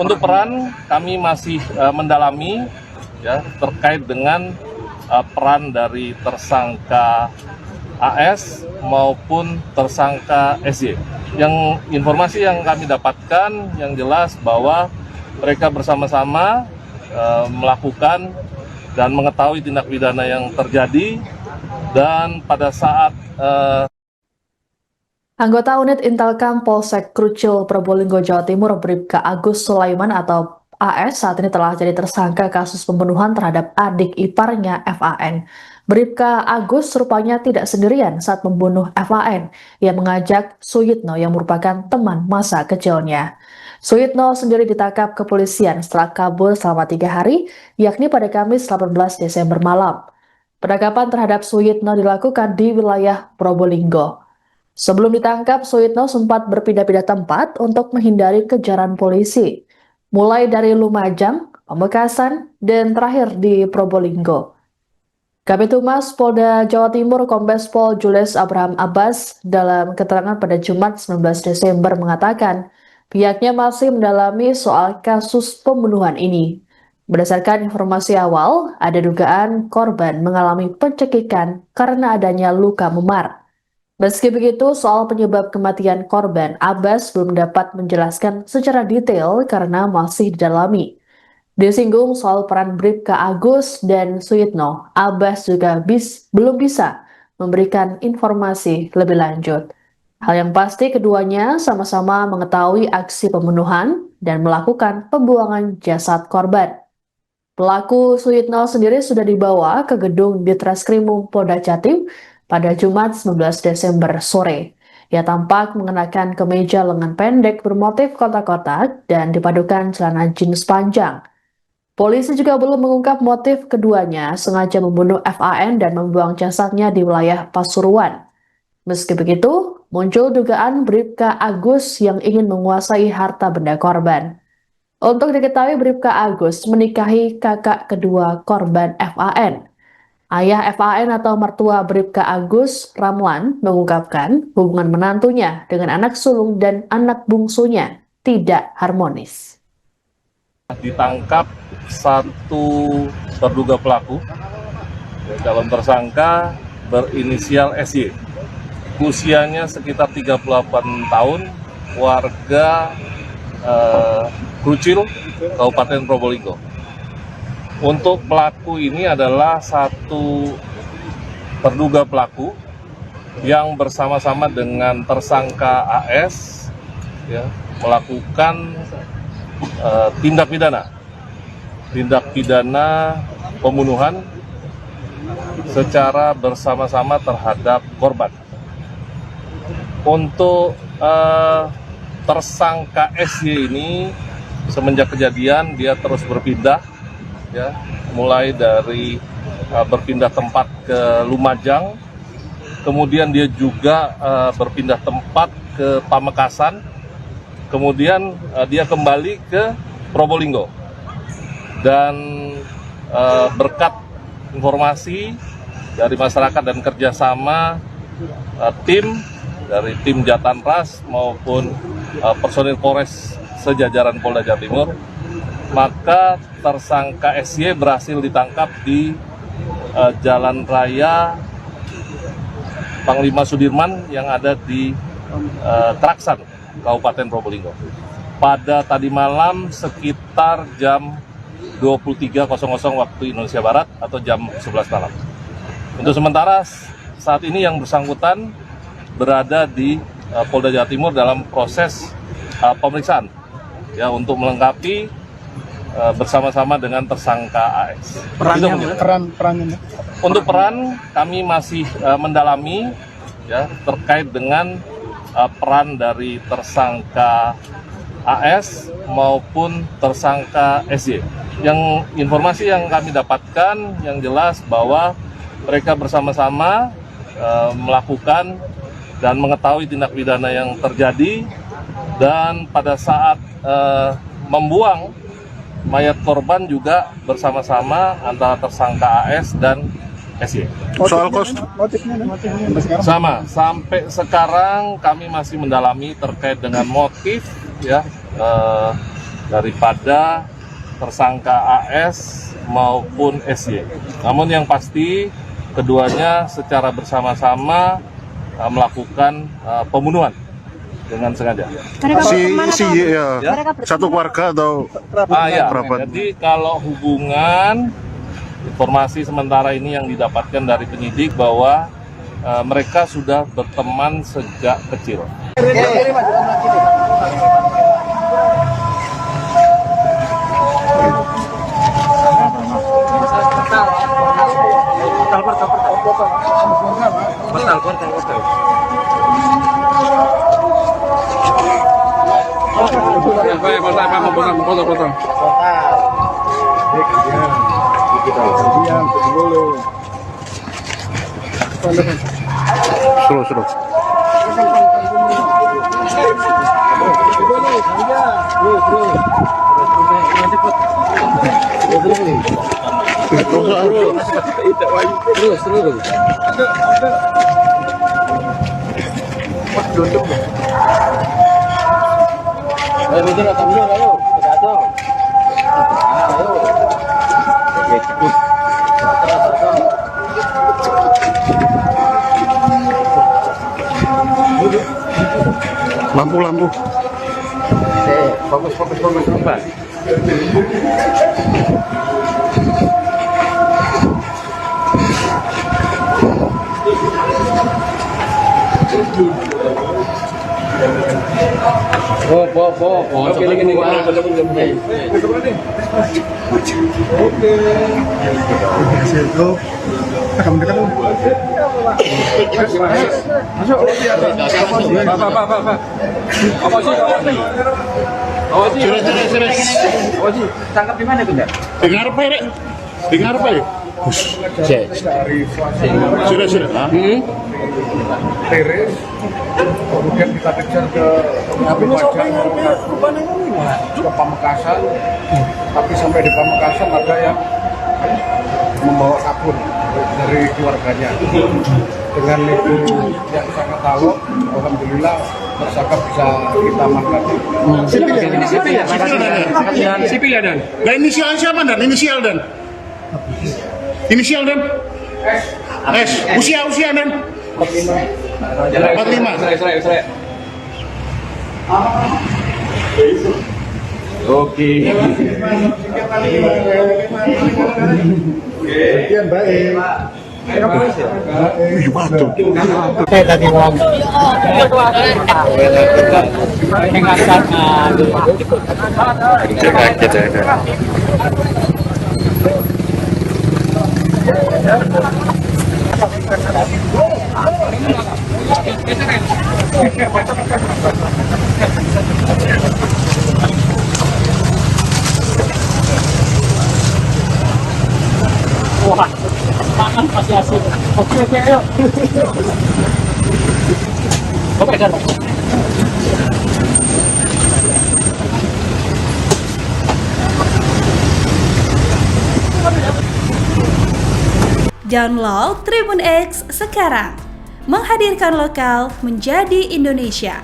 Untuk peran kami masih mendalami ya terkait dengan peran dari tersangka AS maupun tersangka SY. Yang informasi yang kami dapatkan yang jelas bahwa mereka bersama-sama melakukan dan mengetahui tindak pidana yang terjadi, dan pada saat Anggota unit Intelkam Polsek Krucil, Probolinggo, Jawa Timur, Bribka Agus Sulaiman atau AS saat ini telah jadi tersangka kasus pembunuhan terhadap adik iparnya FAN. Bribka Agus rupanya tidak sendirian saat membunuh FAN. Ia mengajak Suyitno yang merupakan teman masa kecilnya. Suyitno sendiri ditangkap kepolisian setelah kabur selama 3 hari, yakni pada Kamis 18 Desember malam. Penangkapan terhadap Suyitno dilakukan di wilayah Probolinggo. Sebelum ditangkap, Suyitno sempat berpindah-pindah tempat untuk menghindari kejaran polisi, mulai dari Lumajang, Pamekasan, dan terakhir di Probolinggo. Kabid Humas Polda Jawa Timur Kombes Pol Julius Abraham Abbas dalam keterangan pada Jumat 19 Desember mengatakan pihaknya masih mendalami soal kasus pembunuhan ini. Berdasarkan informasi awal, ada dugaan korban mengalami pencekikan karena adanya luka memar. Meski begitu, soal penyebab kematian korban, Abbas belum dapat menjelaskan secara detail karena masih didalami. Disinggung soal peran Bribka Agus dan Suyitno, Abbas juga belum bisa memberikan informasi lebih lanjut. Hal yang pasti keduanya sama-sama mengetahui aksi pembunuhan dan melakukan pembuangan jasad korban. Pelaku Suyitno sendiri sudah dibawa ke gedung Ditreskrimum Polda Jatim pada Jumat 19 Desember sore. Ia tampak mengenakan kemeja lengan pendek bermotif kotak-kotak dan dipadukan celana jeans panjang. Polisi juga belum mengungkap motif keduanya sengaja membunuh FAN dan membuang jasadnya di wilayah Pasuruan. Meski begitu, muncul dugaan Bribka Agus yang ingin menguasai harta benda korban. Untuk diketahui, Bribka Agus menikahi kakak kedua korban FAN. Ayah FAN atau mertua Bribka Agus, Ramlan, mengungkapkan hubungan menantunya dengan anak sulung dan anak bungsunya tidak harmonis. Ditangkap satu terduga pelaku, calon tersangka berinisial SY. Usianya sekitar 38 tahun, warga Krucil, Kabupaten Probolinggo. Untuk pelaku ini adalah satu terduga pelaku yang bersama-sama dengan tersangka AS ya, melakukan tindak pidana pembunuhan secara bersama-sama terhadap korban. Untuk tersangka SY ini semenjak kejadian dia terus berpindah ya, mulai dari berpindah tempat ke Lumajang, kemudian dia juga berpindah tempat ke Pamekasan, kemudian dia kembali ke Probolinggo. Dan berkat informasi dari masyarakat dan kerjasama tim dari tim Jatanras maupun personil Polres sejajaran Polda Jawa Timur, maka tersangka SY berhasil ditangkap di Jalan Raya Panglima Sudirman yang ada di Traksan, Kabupaten Probolinggo. Pada tadi malam sekitar jam 23.00 waktu Indonesia Barat atau jam 11 malam. Untuk sementara saat ini yang bersangkutan berada di Polda Jawa Timur dalam proses pemeriksaan ya, untuk melengkapi bersama-sama dengan tersangka AS. Perannya. Untuk peran kami masih mendalami ya terkait dengan peran dari tersangka AS maupun tersangka SY. Yang informasi yang kami dapatkan yang jelas bahwa mereka bersama-sama melakukan dan mengetahui tindak pidana yang terjadi, dan pada saat membuang mayat korban juga bersama-sama antara tersangka AS dan SY. Soal motifnya sama, sampai sekarang kami masih mendalami terkait dengan motif ya, daripada tersangka AS maupun SY. Namun yang pasti keduanya secara bersama-sama melakukan pembunuhan dengan sengaja. Si ya, satu keluarga atau Ya. kerabat? Jadi kalau hubungan, informasi sementara ini yang didapatkan dari penyidik bahwa mereka sudah berteman sejak kecil. Suruh. Lampu. Fokus, Pak. Tangkap di mana, Bunda? Dengar apa ya? Sudah. Teres, kemudian kita kejar ke Pamekasan, tapi sampai di Pamekasan ada yang membawa kabur dari keluarganya. Dengan itu yang sangat tahu, alhamdulillah tersangka bisa kita amankan. Sipil ya, Dan? Nah, inisial siapa dan? Inisial dan? S. Usia dan? 45. Oke. Sekian baik. Batu. Saya tadi ngomong. Masih asik. Oke, ayo. Oke, Dan. Download Tribun X sekarang. Menghadirkan lokal menjadi Indonesia.